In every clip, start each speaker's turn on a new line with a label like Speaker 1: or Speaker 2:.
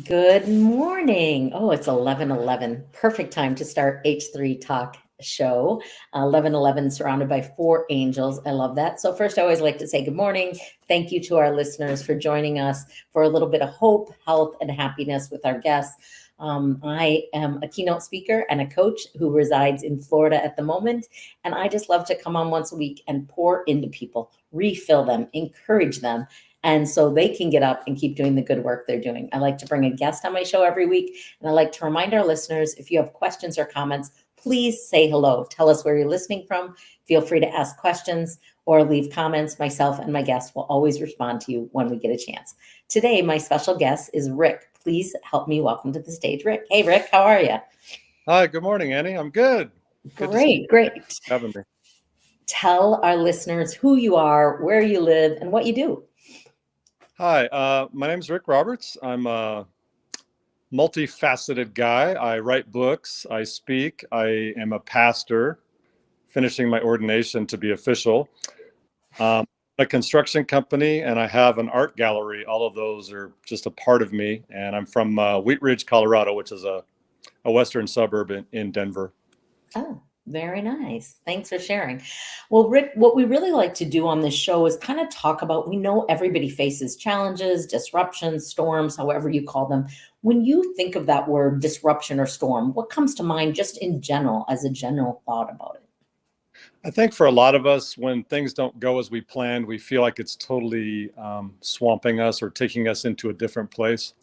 Speaker 1: Good morning. Oh, it's 11:11. Perfect time to start H3 Talk show. 11:11 surrounded by four angels. I love that. So first I always like to say good morning. Thank you to our listeners for joining us for a little bit of hope, health, and happiness with our guests. I am a keynote speaker and a coach who resides in Florida at the moment. And I just love to come on once a week and pour into people, refill them, encourage them, and so they can get up and keep doing the good work they're doing. I like to bring a guest on my show every week, and I like to remind our listeners, if you have questions or comments, please say hello. Tell us where you're listening from. Feel free to ask questions or leave comments. Myself and my guests will always respond to you when we get a chance. Today, my special guest is Rick. Please help me welcome to the stage, Rick. Hey, Rick, how are you?
Speaker 2: Hi, good morning, Annie. I'm good. Good to see
Speaker 1: Great, great.
Speaker 2: you having me.
Speaker 1: Tell our listeners who you are, where you live, and what you do.
Speaker 2: Hi, my name is Rick Roberts. I'm a multifaceted guy. I write books, I speak, I am a pastor, finishing my ordination to be official. A construction company, and I have an art gallery. All of those are just a part of me. And I'm from Wheat Ridge, Colorado, which is a western suburb in Denver.
Speaker 1: Oh, very nice. Thanks for sharing. Well, Rick, what we really like to do on this show is kind of talk about, we know everybody faces challenges, disruptions, storms, however you call them. When you think of that word disruption or storm, what comes to mind just in general as a general thought about it?
Speaker 2: I think for a lot of us, when things don't go as we planned, we feel like it's totally swamping us or taking us into a different place.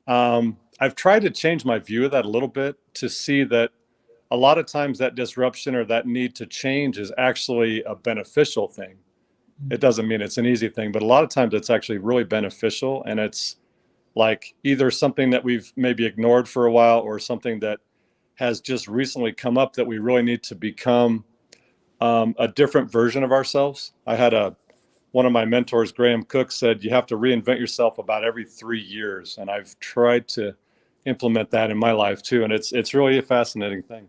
Speaker 2: I've tried to change my view of that a little bit to see that a lot of times that disruption or that need to change is actually a beneficial thing. It doesn't mean it's an easy thing, but a lot of times it's actually really beneficial. And it's like either something that we've maybe ignored for a while or something that has just recently come up that we really need to become a different version of ourselves. One of my mentors, Graham Cook, said you have to reinvent yourself about every 3 years, and I've tried to implement that in my life too, and it's really a fascinating thing.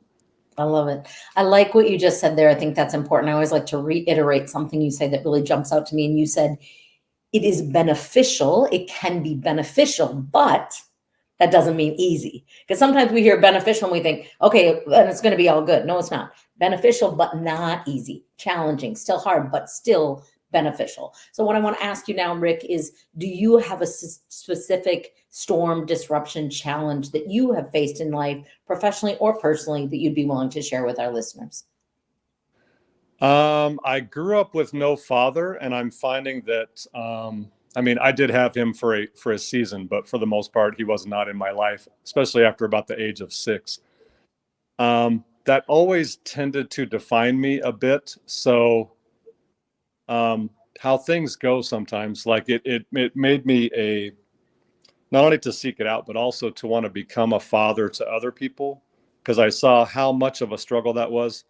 Speaker 1: I love it. I like what you just said there. I think that's important. I always like to reiterate something you say that really jumps out to me. And you said, it is beneficial. It can be beneficial, but that doesn't mean easy. Because sometimes we hear beneficial and we think, okay, and it's going to be all good. No, it's not. Beneficial, but not easy. Challenging, still hard, but still beneficial. So what I want to ask you now, Rick, is do you have a specific storm disruption challenge that you have faced in life, professionally or personally, that you'd be willing to share with our listeners?
Speaker 2: I grew up with no father, and I'm finding that I mean, I did have him for a season, but for the most part, he was not in my life, especially after about the age of 6. That always tended to define me a bit. So how things go sometimes, like it made me a not only to seek it out, but also to want to become a father to other people because I saw how much of a struggle that was,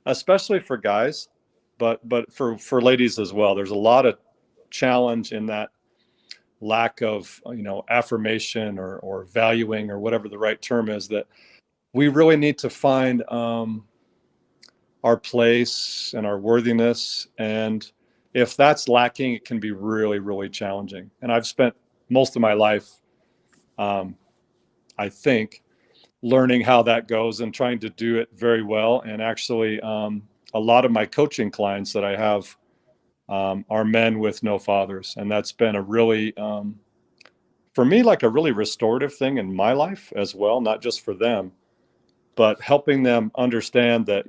Speaker 2: especially for guys, but for ladies as well. There's a lot of challenge in that lack of affirmation or valuing or whatever the right term is, that we really need to find our place and our worthiness. And if that's lacking, it can be really, really challenging. And I've spent most of my life, I think, learning how that goes and trying to do it very well. And actually, a lot of my coaching clients that I have are men with no fathers. And that's been a really, for me, like a really restorative thing in my life as well, not just for them, but helping them understand that,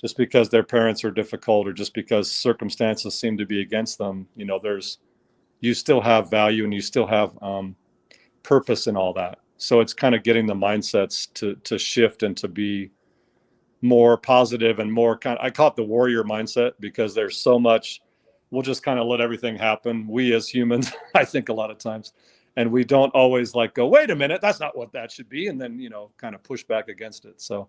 Speaker 2: just because their parents are difficult or just because circumstances seem to be against them, you still have value and you still have purpose in all that. So it's kind of getting the mindsets to shift and to be more positive and more I call it the warrior mindset, because there's so much, we'll just kind of let everything happen. We as humans, I think a lot of times, and we don't always like go, wait a minute, that's not what that should be. And then, kind of push back against it. So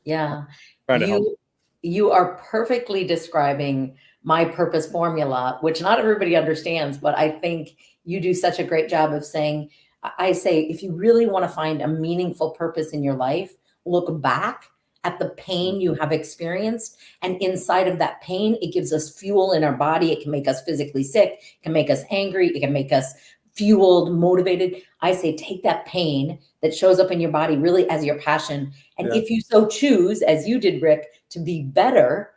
Speaker 1: Yeah,
Speaker 2: trying to help.
Speaker 1: you are perfectly describing my purpose formula, which not everybody understands, but I think you do such a great job of saying, I say, if you really want to find a meaningful purpose in your life, look back at the pain you have experienced. And inside of that pain, it gives us fuel in our body. It can make us physically sick, it can make us angry, it can make us fueled, motivated. I say take that pain that shows up in your body really as your passion. And
Speaker 2: Yeah.
Speaker 1: if you so choose, as you did, Rick, to be better,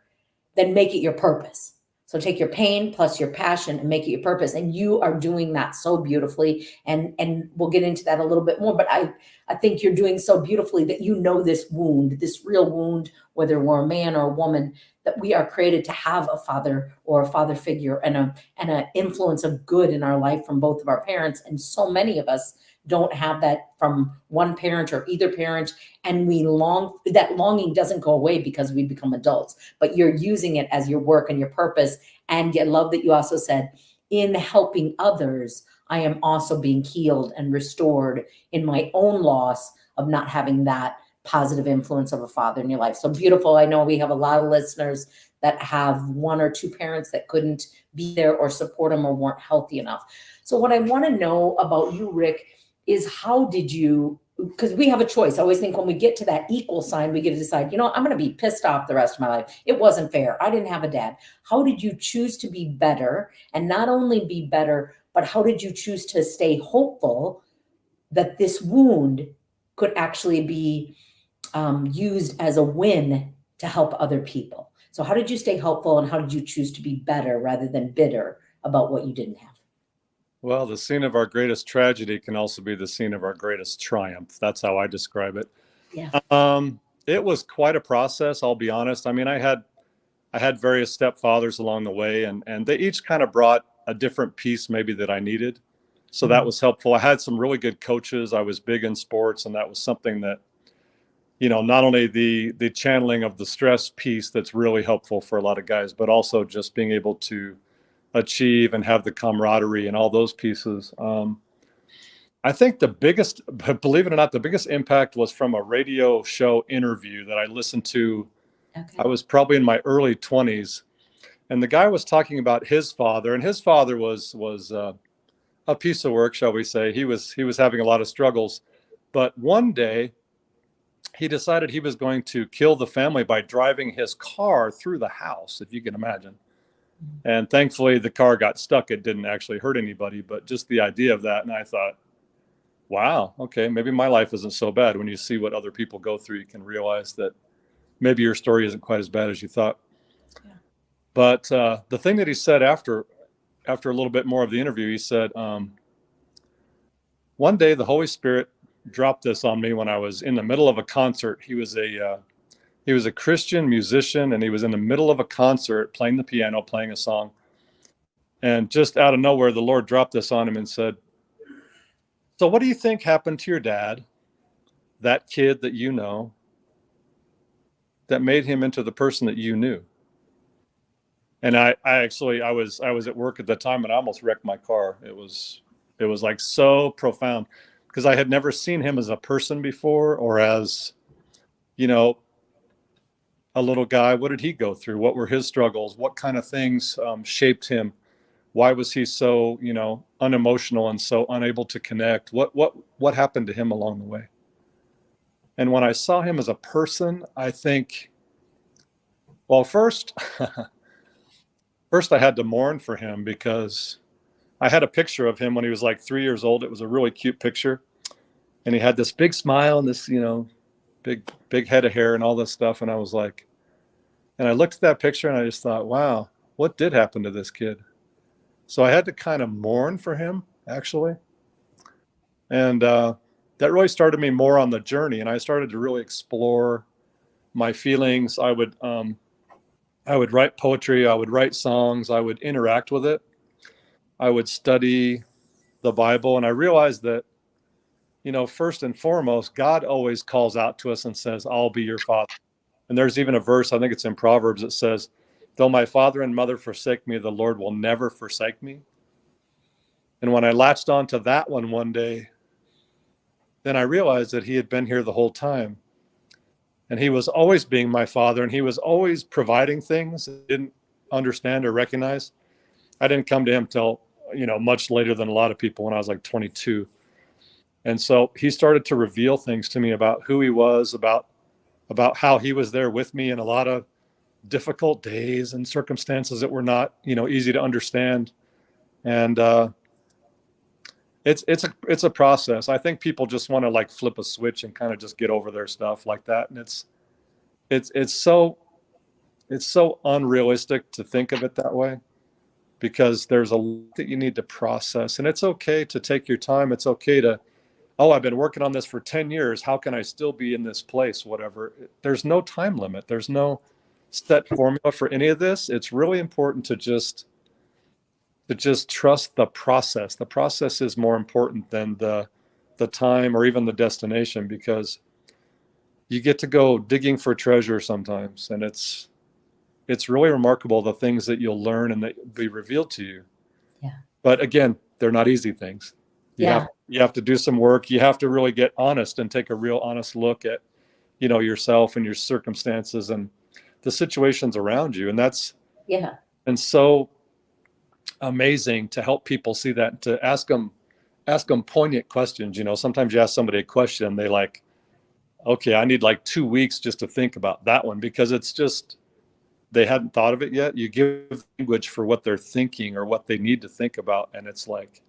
Speaker 1: then make it your purpose. So take your pain plus your passion and make it your purpose. And you are doing that so beautifully. And we'll get into that a little bit more. But I think you're doing so beautifully that you know this wound, this real wound, whether we're a man or a woman, that we are created to have a father or a father figure and an influence of good in our life from both of our parents. And so many of us don't have that from one parent or either parent. And that longing doesn't go away because we become adults, but you're using it as your work and your purpose. And I love that you also said, in helping others, I am also being healed and restored in my own loss of not having that positive influence of a father in your life. So beautiful. I know we have a lot of listeners that have one or two parents that couldn't be there or support them or weren't healthy enough. So what I want to know about you, Rick, is how did you, because we have a choice. I always think when we get to that equal sign, we get to decide, I'm going to be pissed off the rest of my life. It wasn't fair. I didn't have a dad. How did you choose to be better? And not only be better, but how did you choose to stay hopeful that this wound could actually be used as a win to help other people? So how did you stay hopeful, and how did you choose to be better rather than bitter about what you didn't have?
Speaker 2: Well, the scene of our greatest tragedy can also be the scene of our greatest triumph. That's how I describe it.
Speaker 1: Yeah.
Speaker 2: It was quite a process, I'll be honest. I mean, I had various stepfathers along the way, and they each kind of brought a different piece maybe that I needed. So that was helpful. I had some really good coaches. I was big in sports, and that was something that, not only the channeling of the stress piece that's really helpful for a lot of guys, but also just being able to achieve and have the camaraderie and all those pieces. I think believe it or not, the biggest impact was from a radio show interview that I listened to.
Speaker 1: Okay.
Speaker 2: I was probably in my early 20s, and the guy was talking about his father, and his father was a piece of work, shall we say. He was having a lot of struggles, but one day he decided he was going to kill the family by driving his car through the house, if you can imagine. And thankfully the car got stuck. It didn't actually hurt anybody, but just the idea of that. And I thought, wow, okay, maybe my life isn't so bad. When you see what other people go through, you can realize that maybe your story isn't quite as bad as you thought. Yeah. But the thing that he said after a little bit more of the interview, he said, one day the Holy Spirit dropped this on me when I was in the middle of a concert. He was a Christian musician, and he was in the middle of a concert playing the piano, playing a song. And just out of nowhere, the Lord dropped this on him and said, so what do you think happened to your dad, that kid that you know, that made him into the person that you knew? And I was at work at the time, and I almost wrecked my car. It was like so profound, because I had never seen him as a person before, or as, a little guy. What did he go through? What were his struggles? What kind of things shaped him? Why was he so, unemotional and so unable to connect? What happened to him along the way? And when I saw him as a person, I think, well, first I had to mourn for him, because I had a picture of him when he was like 3 years old. It was a really cute picture. And he had this big smile and this, big head of hair and all this stuff. And I was like, and I looked at that picture and I just thought, wow, what did happen to this kid? So I had to kind of mourn for him, actually. And that really started me more on the journey. And I started to really explore my feelings. I would write poetry. I would write songs. I would interact with it. I would study the Bible. And I realized that, first and foremost, God always calls out to us and says, I'll be your father. And there's even a verse, I think it's in Proverbs, that says, though my father and mother forsake me, the Lord will never forsake me. And when I latched onto that one day, then I realized that he had been here the whole time. And he was always being my father, and he was always providing things I didn't understand or recognize. I didn't come to him till, much later than a lot of people, when I was like 22. And so he started to reveal things to me about who he was, about how he was there with me in a lot of difficult days and circumstances that were not, easy to understand. And it's a process. I think people just want to like flip a switch and kind of just get over their stuff like that. And it's so unrealistic to think of it that way, because there's a lot that you need to process, and it's okay to take your time. It's okay to, oh, I've been working on this for 10 years. How can I still be in this place? Whatever. There's no time limit. There's no set formula for any of this. It's really important to just trust the process. The process is more important than the time or even the destination, because you get to go digging for treasure sometimes, and it's really remarkable the things that you'll learn and that will be revealed to you.
Speaker 1: Yeah.
Speaker 2: But again, they're not easy things. You have to do some work. You have to really get honest and take a real honest look at, yourself and your circumstances and the situations around you. And that's and so amazing to help people see that, to ask them poignant questions. Sometimes you ask somebody a question, they like, okay, I need like 2 weeks just to think about that one, because it's just, they hadn't thought of it yet. You give language for what they're thinking or what they need to think about, and it's like,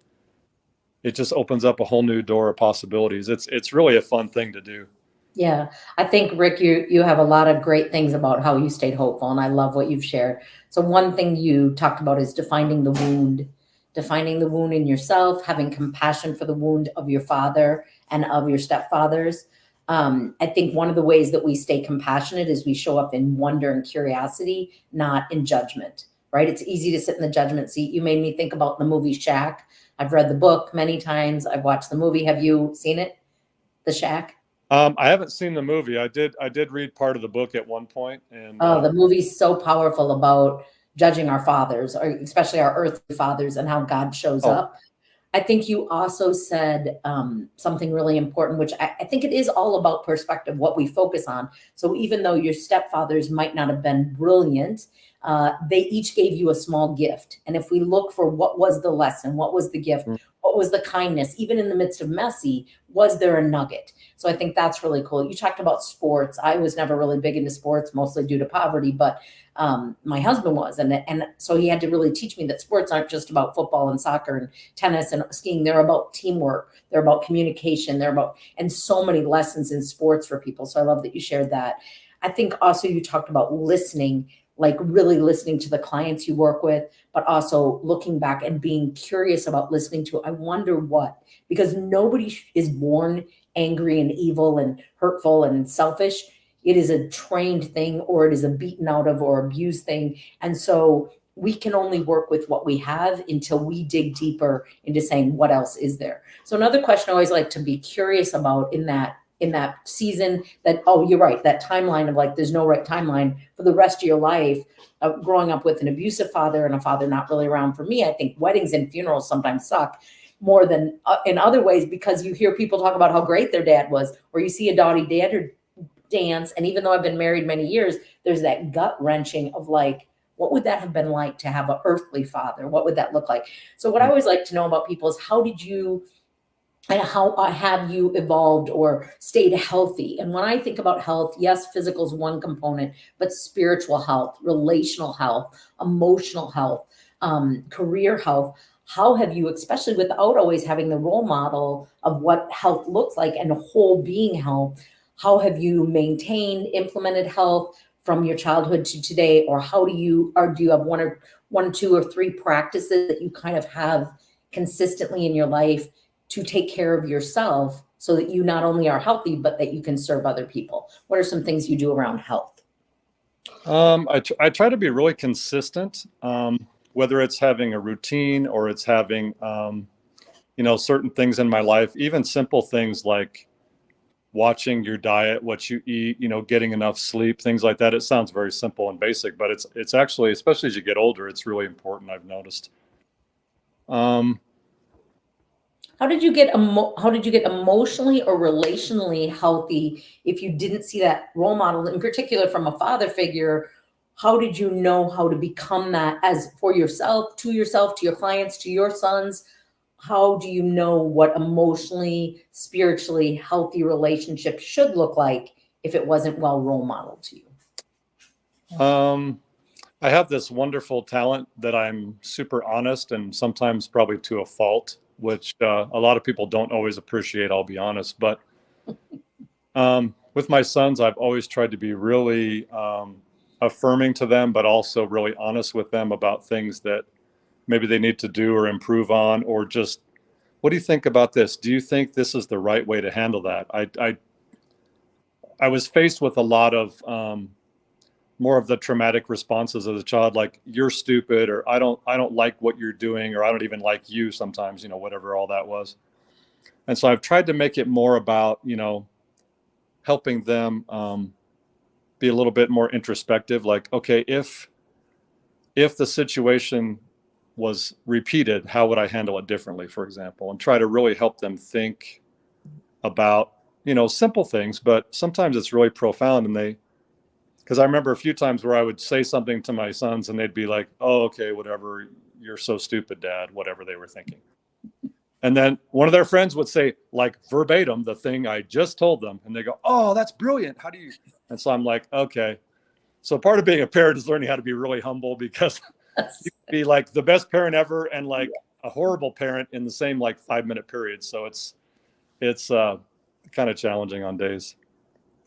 Speaker 2: it just opens up a whole new door of possibilities. It's really a fun thing to do.
Speaker 1: Yeah, I think, Rick, you have a lot of great things about how you stayed hopeful, and I love what you've shared. So one thing you talked about is defining the wound in yourself, having compassion for the wound of your father and of your stepfathers. I think one of the ways that we stay compassionate is we show up in wonder and curiosity, not in judgment, right? It's easy to sit in the judgment seat. You made me think about the movie Shack. I've read the book many times. I've watched the movie. Have you seen it? The Shack?
Speaker 2: I haven't seen the movie. I did read part of the book at one point, and
Speaker 1: the movie's so powerful about judging our fathers, or especially our earthly fathers, and how God shows up. I think you also said something really important, which I think it is all about perspective, what we focus on. So even though your stepfathers might not have been brilliant, they each gave you a small gift. And if we look for what was the lesson, what was the gift, what was the kindness, even in the midst of messy, was there a nugget? So I think that's really cool. You talked about sports. I was never really big into sports, mostly due to poverty, but my husband was. And so he had to really teach me that sports aren't just about football and soccer and tennis and skiing. They're about teamwork. They're about communication. And so many lessons in sports for people. So I love that you shared that. I think also you talked about listening, like really listening to the clients you work with, but also looking back and being curious about listening to, I wonder what, because nobody is born angry and evil and hurtful and selfish. It is a trained thing, or it is a beaten out of or abused thing. And so we can only work with what we have until we dig deeper into saying, what else is there? So another question I always like to be curious about in that season, that, oh, you're right, that timeline of like, there's no right timeline for the rest of your life, growing up with an abusive father and a father not really around. For me, I think weddings and funerals sometimes suck more than in other ways, because you hear people talk about how great their dad was, or you see a dotty dad dance. And even though I've been married many years, there's that gut wrenching of like, what would that have been like to have an earthly father? What would that look like? So what I always like to know about people is, how have you evolved or stayed healthy? And when I think about health, yes, physical is one component, but spiritual health, relational health, emotional health, career health. How have you, especially without always having the role model of what health looks like and whole being health, how have you maintained, implemented health from your childhood to today? Or do you have one, two, or three practices that you kind of have consistently in your life to take care of yourself, so that you not only are healthy, but that you can serve other people? What are some things you do around health?
Speaker 2: I try to be really consistent, whether it's having a routine or it's having, certain things in my life, even simple things like watching your diet, what you eat, getting enough sleep, things like that. It sounds very simple and basic, but it's actually, especially as you get older, it's really important, I've noticed.
Speaker 1: How did you get emotionally or relationally healthy if you didn't see that role model, in particular from a father figure? How did you know how to become that as for yourself, to your clients, to your sons? How do you know what emotionally, spiritually healthy relationship should look like if it wasn't well role modeled to you?
Speaker 2: I have this wonderful talent that I'm super honest, and sometimes probably to a fault. which a lot of people don't always appreciate, I'll be honest. But with my sons, I've always tried to be really affirming to them, but also really honest with them about things that maybe they need to do or improve on, or just, what do you think about this? Do you think this is the right way to handle that? I was faced with a lot of more of the traumatic responses as a child, like, you're stupid, or I don't like what you're doing, or I don't even like you sometimes, whatever all that was. And so I've tried to make it more about, helping them be a little bit more introspective. Like, okay, if the situation was repeated, how would I handle it differently, for example, and try to really help them think about, simple things, but sometimes it's really profound. And because I remember a few times where I would say something to my sons and they'd be like, oh, okay, whatever, you're so stupid, Dad, whatever they were thinking. And then one of their friends would say, like, verbatim, the thing I just told them. And they go, oh, that's brilliant. How do you? And so I'm like, okay. So part of being a parent is learning how to be really humble, because you can be like the best parent ever and like a horrible parent in the same like 5-minute period. So it's kind of challenging on days.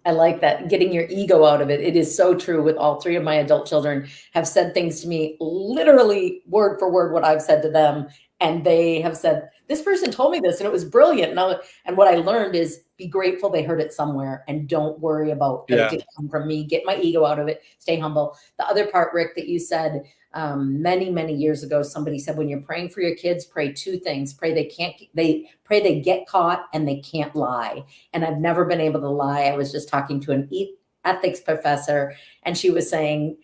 Speaker 1: I like that, getting your ego out of it. It is so true. With all three of my adult children have said things to me, literally word for word what I've said to them. And they have said, this person told me this and it was brilliant. And what I learned is, be grateful they heard it somewhere and don't worry about that it didn't come from me. Get my ego out of it. Stay humble. The other part, Rick, that you said many, many years ago, somebody said, when you're praying for your kids, pray two things. Pray they get caught and they can't lie. And I've never been able to lie. I was just talking to an ethics professor, and she was telling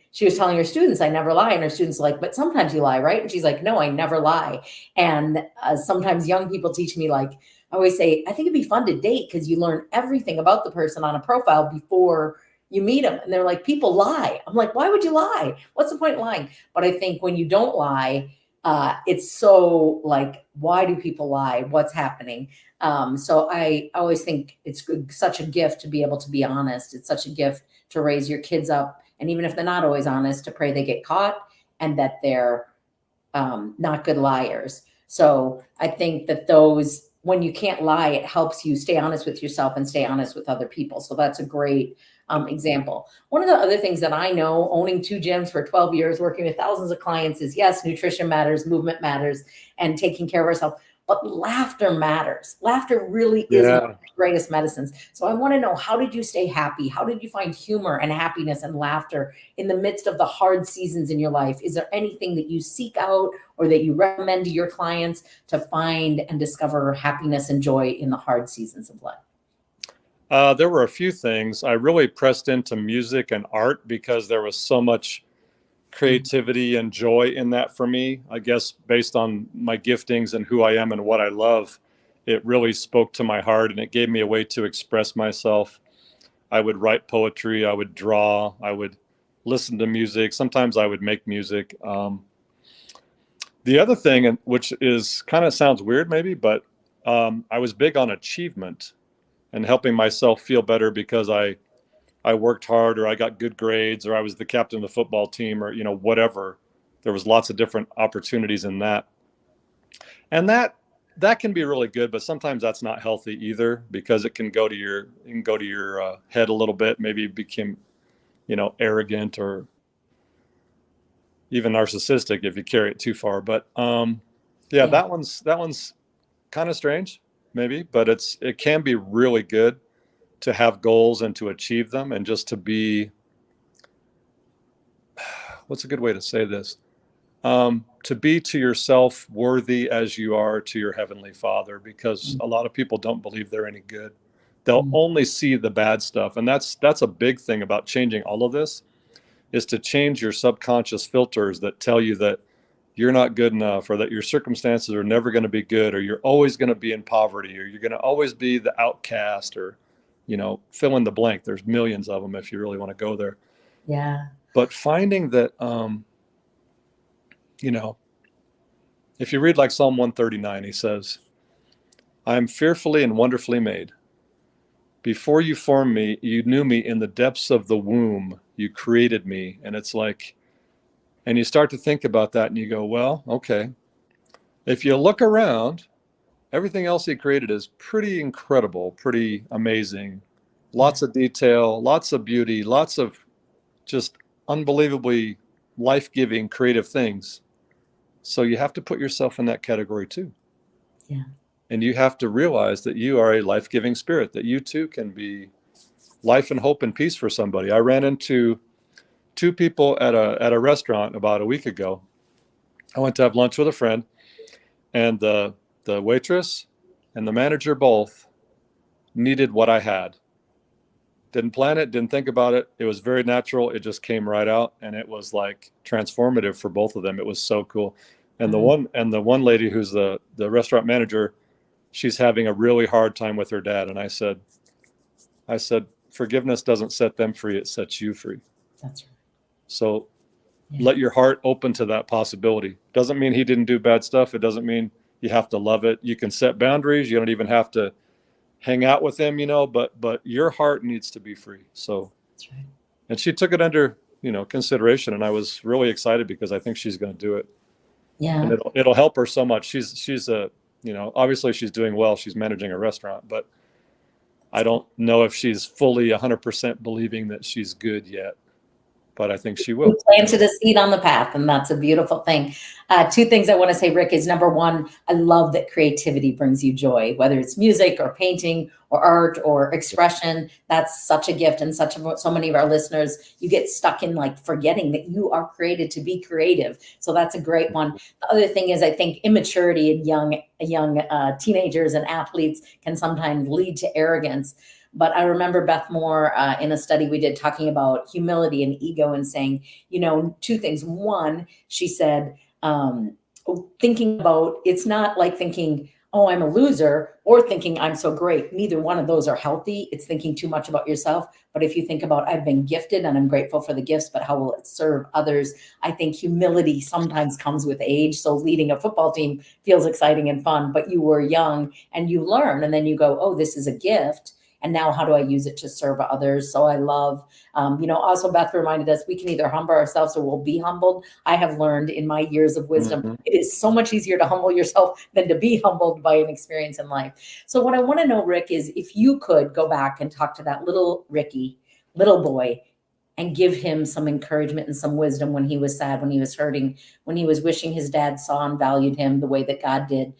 Speaker 1: her students, I never lie. And her students are like, but sometimes you lie, right? And she's like, no, I never lie. And sometimes young people teach me, like, I always say, I think it'd be fun to date because you learn everything about the person on a profile before you meet them. And they're like, people lie. I'm like, why would you lie? What's the point in lying? But I think when you don't lie, it's so like, why do people lie? What's happening? So I always think it's such a gift to be able to be honest. It's such a gift to raise your kids up. And even if they're not always honest, to pray they get caught and that they're not good liars. So I think that when you can't lie, it helps you stay honest with yourself and stay honest with other people. So that's a great example. One of the other things that I know, owning 2 gyms for 12 years, working with thousands of clients, is yes, nutrition matters, movement matters, and taking care of ourselves. But laughter matters. Laughter really is one of the greatest medicines. So I want to know, how did you stay happy? How did you find humor and happiness and laughter in the midst of the hard seasons in your life? Is there anything that you seek out or that you recommend to your clients to find and discover happiness and joy in the hard seasons of life?
Speaker 2: There were a few things. I really pressed into music and art because there was so much creativity and joy in that for me. I guess based on my giftings and who I am and what I love, it really spoke to my heart and it gave me a way to express myself. I would write poetry, I would draw, I would listen to music. Sometimes I would make music. The other thing, which is kind of sounds weird maybe, but I was big on achievement and helping myself feel better because I worked hard, or I got good grades, or I was the captain of the football team, or, whatever. There was lots of different opportunities in that. And that can be really good, but sometimes that's not healthy either, because it can go to your head a little bit. Maybe you become, arrogant or even narcissistic if you carry it too far. But that one's kind of strange maybe, but it can be really good to have goals and to achieve them, and just to be, what's a good way to say this? To be to yourself worthy as you are to your Heavenly Father, because a lot of people don't believe they're any good. They'll only see the bad stuff. And that's a big thing about changing all of this, is to change your subconscious filters that tell you that you're not good enough, or that your circumstances are never going to be good, or you're always going to be in poverty, or you're going to always be the outcast, or fill in the blank. There's millions of them if you really want to go there.
Speaker 1: Yeah.
Speaker 2: But finding that, if you read like Psalm 139, he says, I am fearfully and wonderfully made. Before you formed me, you knew me in the depths of the womb. You created me. And it's like, and you start to think about that and you go, well, okay. If you look around, Everything else he created is pretty incredible, pretty amazing. Lots of detail, lots of beauty, lots of just unbelievably life-giving creative things. So you have to put yourself in that category too.
Speaker 1: Yeah.
Speaker 2: And you have to realize that you are a life-giving spirit, that you too can be life and hope and peace for somebody. I ran into two people at a restaurant about a week ago. I went to have lunch with a friend, and the waitress and the manager both needed what I had. Didn't plan it, didn't think about it. It was very natural. It just came right out, and it was like transformative for both of them. It was so cool. And the one lady who's the restaurant manager, she's having a really hard time with her dad. And I said, forgiveness doesn't set them free, it sets you free.
Speaker 1: That's right.
Speaker 2: So let your heart open to that possibility. Doesn't mean he didn't do bad stuff. It doesn't mean you have to love it. You can set boundaries. You don't even have to hang out with him, but your heart needs to be free. So
Speaker 1: That's right.
Speaker 2: And she took it under, consideration. And I was really excited because I think she's going to do it.
Speaker 1: Yeah.
Speaker 2: And it'll help her so much. She's obviously she's doing well. She's managing a restaurant, but I don't know if she's fully 100% believing that she's good yet, but I think she will.
Speaker 1: You planted a seed on the path, and that's a beautiful thing. Two things I want to say, Rick, is number one, I love that creativity brings you joy, whether it's music or painting or art or expression. That's such a gift. And so many of our listeners, you get stuck in like forgetting that you are created to be creative. So that's a great one. The other thing is, I think immaturity in young teenagers and athletes can sometimes lead to arrogance. But I remember Beth Moore in a study we did talking about humility and ego and saying, two things. One, she said, thinking about, it's not like thinking, oh, I'm a loser, or thinking I'm so great. Neither one of those are healthy. It's thinking too much about yourself. But if you think about, I've been gifted and I'm grateful for the gifts, but how will it serve others? I think humility sometimes comes with age. So leading a football team feels exciting and fun, but you were young and you learn, and then you go, oh, this is a gift. And now how do I use it to serve others? So I love, also Beth reminded us we can either humble ourselves or we'll be humbled. I have learned in my years of wisdom, It is so much easier to humble yourself than to be humbled by an experience in life. So what I want to know, Rick, is if you could go back and talk to that little Ricky, little boy, and give him some encouragement and some wisdom when he was sad, when he was hurting, when he was wishing his dad saw and valued him the way that God did,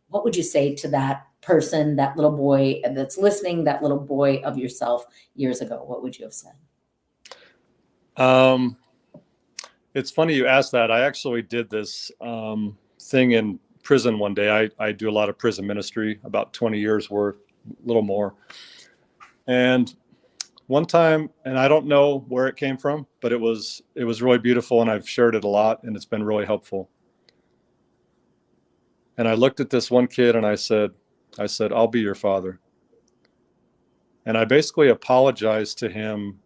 Speaker 1: what would you say to that person, that little boy that's listening, that little boy of yourself years ago? What would you have said?
Speaker 2: It's funny you asked that. I actually did this thing in prison one day. I do a lot of prison ministry, about 20 years worth, a little more. And one time, and I don't know where it came from, but it was really beautiful, and I've shared it a lot, and it's been really helpful. And I looked at this one kid and I said, I'll be your father. And I basically apologized to him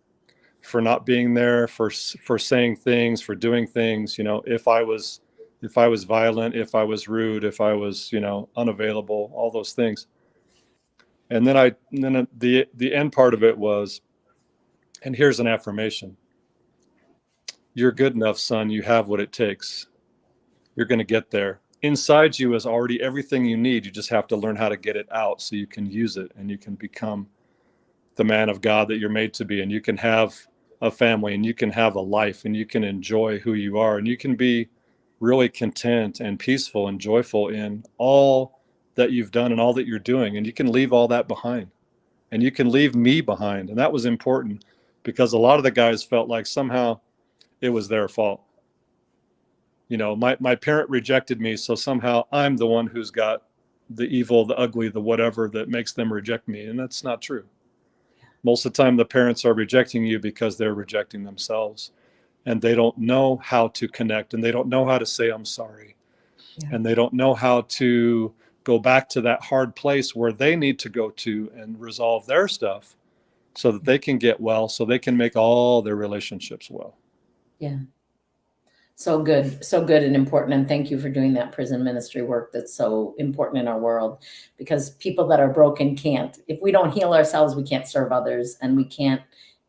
Speaker 2: for not being there, for saying things, for doing things, if I was violent, if I was rude, if I was, unavailable, all those things. And then the end part of it was, and here's an affirmation. You're good enough, son. You have what it takes. You're going to get there. Inside you is already everything you need. You just have to learn how to get it out so you can use it, and you can become the man of God that you're made to be. And you can have a family, and you can have a life, and you can enjoy who you are, and you can be really content and peaceful and joyful in all that you've done and all that you're doing. And you can leave all that behind, and you can leave me behind. And that was important because a lot of the guys felt like somehow it was their fault. My parent rejected me, so somehow I'm the one who's got the evil, the ugly, the whatever that makes them reject me. And that's not true. Most of the time, the parents are rejecting you because they're rejecting themselves, and they don't know how to connect, and they don't know how to say, I'm sorry. Yeah. And they don't know how to go back to that hard place where they need to go to and resolve their stuff so that they can get well, so they can make all their relationships well.
Speaker 1: Yeah. So good and important. And thank you for doing that prison ministry work that's so important in our world, because people that are broken can't, if we don't heal ourselves, we can't serve others, and we can't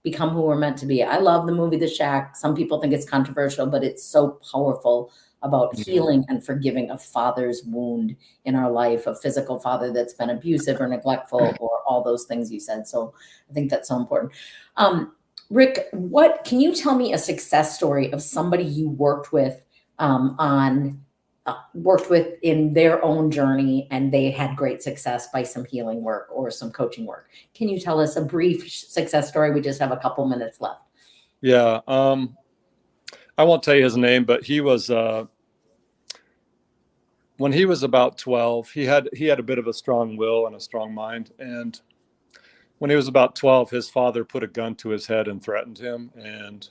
Speaker 1: become who we're meant to be. I love the movie The Shack. Some people think it's controversial, but it's so powerful about
Speaker 2: Mhm.
Speaker 1: healing and forgiving a father's wound in our life, a physical father that's been abusive or neglectful, or all those things you said. So I think that's so important. Rick, what can you tell me a success story of somebody you worked with in their own journey and they had great success by some healing work or some coaching work? Can you tell us a brief success story? We just have a couple minutes left.
Speaker 2: Yeah. I won't tell you his name, but he was when he was about 12, he had a bit of a strong will and a strong mind. And when he was about 12, his father put a gun to his head and threatened him. And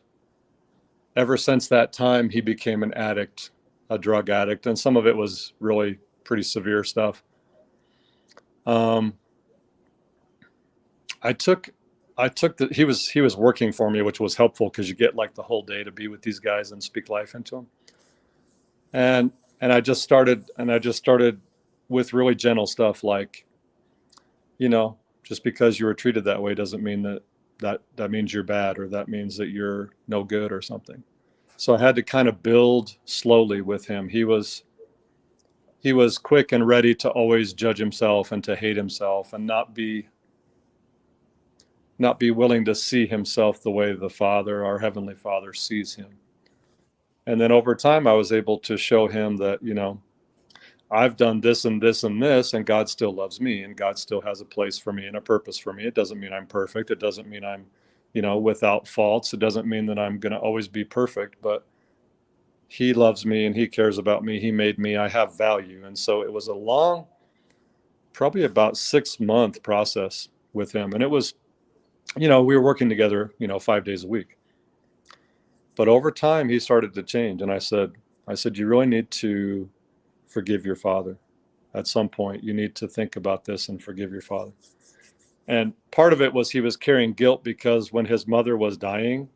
Speaker 2: ever since that time, he became an addict, a drug addict, and some of it was really pretty severe stuff. Um, I took he was working for me, which was helpful because you get like the whole day to be with these guys and speak life into them. And I just started with really gentle stuff like, just because you were treated that way doesn't mean that means you're bad, or that means that you're no good or something. So I had to kind of build slowly with him. He was quick and ready to always judge himself and to hate himself and not be willing to see himself the way the Father, our Heavenly Father, sees him. And then over time, I was able to show him that, I've done this and this and this, and God still loves me, and God still has a place for me and a purpose for me. It doesn't mean I'm perfect. It doesn't mean I'm, without faults. It doesn't mean that I'm going to always be perfect, but He loves me and He cares about me. He made me. I have value. And so it was a long, probably about 6-month process with him. And it was, we were working together, 5 days a week. But over time, he started to change. And I said, you really need to forgive your father. At some point, you need to think about this and forgive your father. And part of it was he was carrying guilt because when his mother was dying,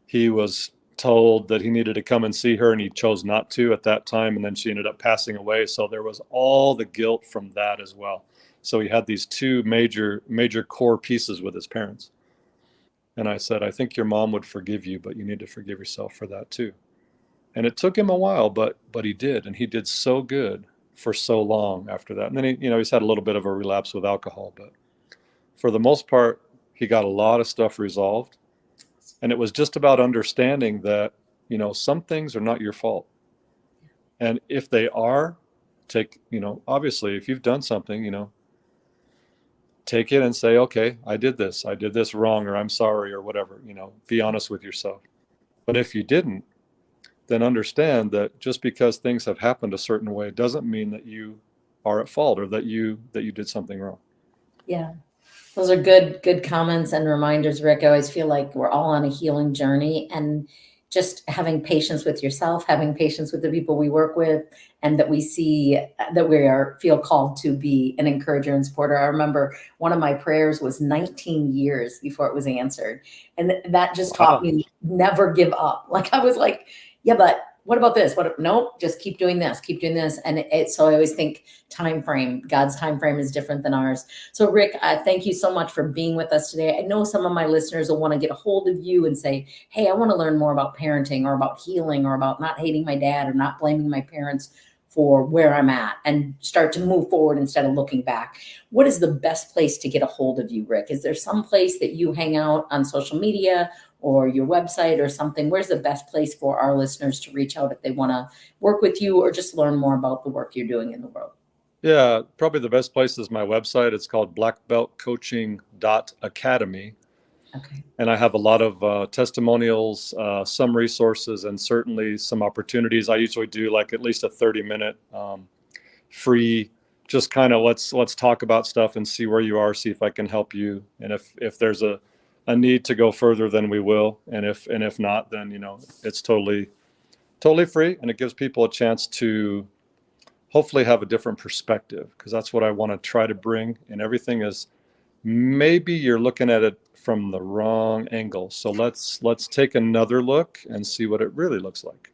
Speaker 2: he was told that he needed to come and see her, and he chose not to at that time. And then she ended up passing away. So there was all the guilt from that as well. So he had these two major core pieces with his parents. And I said, I think your mom would forgive you, but you need to forgive yourself for that too. And it took him a while, but he did, and he did so good for so long after that. And then he's had a little bit of a relapse with alcohol, but for the most part, he got a lot of stuff resolved. And it was just about understanding that, some things are not your fault. And if they are, obviously, if you've done something, take it and say, okay, I did this wrong, or I'm sorry, or whatever, be honest with yourself. But if you didn't, then understand that just because things have happened a certain way doesn't mean that you are at fault or that you did something wrong.
Speaker 1: Yeah. Those are good comments and reminders, Rick. I always feel like we're all on a healing journey, and just having patience with yourself, having patience with the people we work with, and that we see that feel called to be an encourager and supporter. I remember one of my prayers was 19 years before it was answered. And that just taught me never give up. Like I was like, yeah, but what about this? Nope, just keep doing this, keep doing this. And so I always think God's time frame is different than ours. So Rick, thank you so much for being with us today. I know some of my listeners will want to get a hold of you and say, hey, I want to learn more about parenting, or about healing, or about not hating my dad, or not blaming my parents for where I'm at, and start to move forward instead of looking back. What is the best place to get a hold of you, Rick? Is there some place that you hang out on social media, or your website or something? Where's the best place for our listeners to reach out if they want to work with you or just learn more about the work you're doing in the world?
Speaker 2: Yeah, probably the best place is my website. It's called blackbeltcoaching.academy.
Speaker 1: Okay.
Speaker 2: And I have a lot of testimonials, some resources, and certainly some opportunities. I usually do like at least a 30-minute free, just kind of let's talk about stuff and see where you are, see if I can help you. And if there's a need to go further, then we will. And if not, then it's totally free, and it gives people a chance to hopefully have a different perspective, because that's what I want to try to bring. And everything is, maybe you're looking at it from the wrong angle. So let's take another look and see what it really looks like.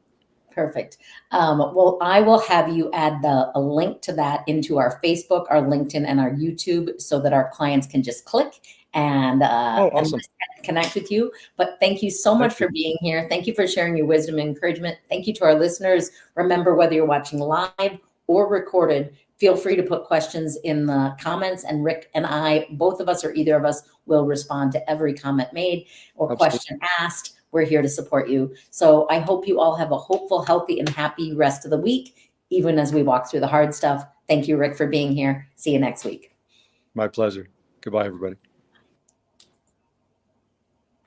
Speaker 1: Perfect. Well, I will have you add a link to that into our Facebook, our LinkedIn, and our YouTube, so that our clients can just click and
Speaker 2: awesome.
Speaker 1: connect with you. But thank you so much for being here. Thank you for sharing your wisdom and encouragement. Thank you to our listeners. Remember, whether you're watching live or recorded, feel free to put questions in the comments, and Rick and I, both of us or either of us, will respond to every comment made or question asked. We're here to support you. So I hope you all have a hopeful, healthy, and happy rest of the week, even as we walk through the hard stuff. Thank you, Rick, for being here. See you next week.
Speaker 2: My pleasure. Goodbye, everybody.